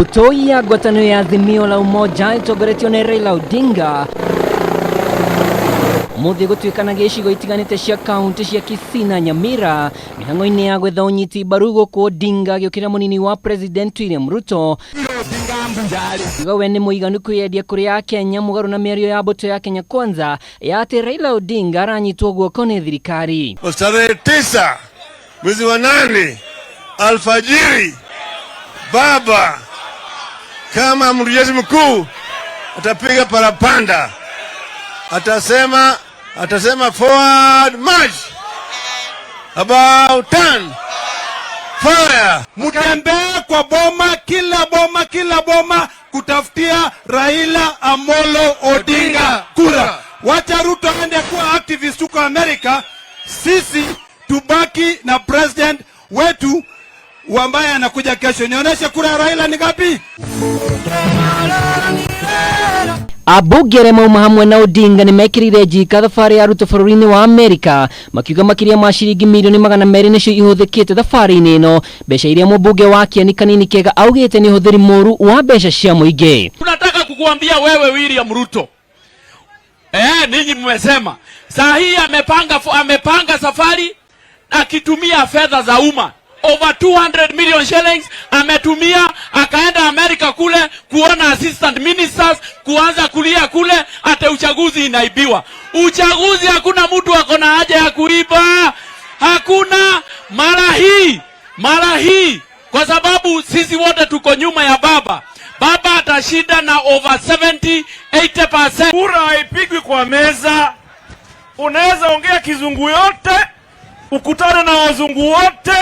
Mbũtũ ya ngwatanĩro ya Azimio la Umoja ĩtongoretio nĩ Raila Odinga mũthĩ gũtuĩkana gĩcigo itiganĩte cia kaunti cia Kisii na Nyamira mĩhang'o-inĩ ya gwetha ũnyiti mbaru gũkũ Odinga agĩũkĩrĩra mũnini wa President William Ruto akiuga we nĩ mũiganu kwĩyendia kũrĩ Akenya mũgarũ na mĩario ya mbũtũ ya Kenya Kwanza ya atĩ Raila Odinga aranyitwo guoko nĩ thirikari. Tarehe 9 mwezi wa 8 alfajiri baba kama amiri jeshi mkuu atapiga parapanda, atasema forward march, about turn fire. Mutembea kwa boma kila boma kutafutia Raila Amolo Odinga kura. Wacha Ruto aende kuwa activist huko Amerika, sisi tubaki na president wetu ambaye anakuja kesho. Nionyeshe kura ya Raila ni ngapi? Abunge mauma hamwe na Odinga nĩ mekĩrire njika thabarĩ ya Ruto bũrũri-inĩ wa Amerika makiuga makĩria ma ciringi milioni 200 nĩcio ihũthĩkĩte thabarĩ-inĩ ĩno, mbeca iria mũmbunge wa Kieni Kanini Kega augĩte nĩ ũhũthĩri mũru wa mbeca cia mũingĩ. Tunataka kukuambia wewe William Ruto, ninyi mmesema saa hii amepanga safari akitumia fedha za umma over 200 million shillings ametumia, akaenda Amerika kule kuona assistant ministers, kuanza kulia kule ate uchaguzi inaibiwa. Uchaguzi hakuna mtu akona haja ya kuiba, hakuna mara hii kwa sababu sisi wote tuko nyuma ya baba. Baba atashinda na over 70-80%. Kura haipigwi kwa meza. Unaweza ongea kizungu yote, ukutane na wazungu wote.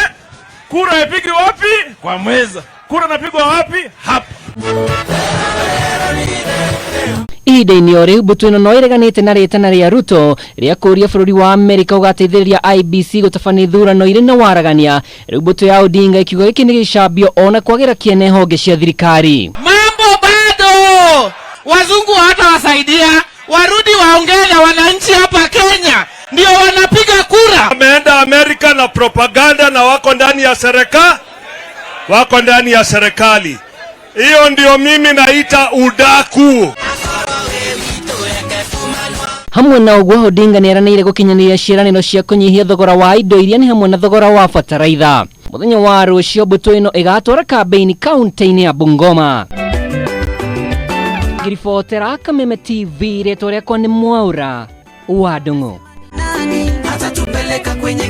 Kura haipigwi wapi? Kwa meza. Kura inapigwa wapi? Hapa. Ihinda-inĩ o rĩu mbũtũ ĩno no ĩreganĩte na rĩtana rĩa Ruto rĩa kũria bũrũri wa Amerika ũgateithĩrĩria IBC gũtabania ithurano irĩ na waragania. Rĩu mbũtũ ya Odinga ikiuga gĩkĩ nĩ gĩcambio ona kwagĩra kĩene honge cia thirikari. Mambo bado! Wazungu hawatawasaidia, warudi waongee na wananchi hapa Kenya ndio wanapiga kura. Wameenda Amerika na propaganda na wako ndani ya serikali. Hiyo ndio mimi naita udaku. Hamwe na ũguo Odinga nĩ eranĩire gũkinyanĩria ciĩranĩro cia kũnyihia thogora wa indo iria nĩ hamwe na thogora wa bataraitha. Mũthenya wa rũciũ mbũtũ ĩno ĩgatwara kambĩini kaunti-inĩ ya Bungoma. Ngiribotera Kameme TV, rĩtwa rĩakwa nĩ Mwaura wa Ndung'u. Nani atatupeleka kwenye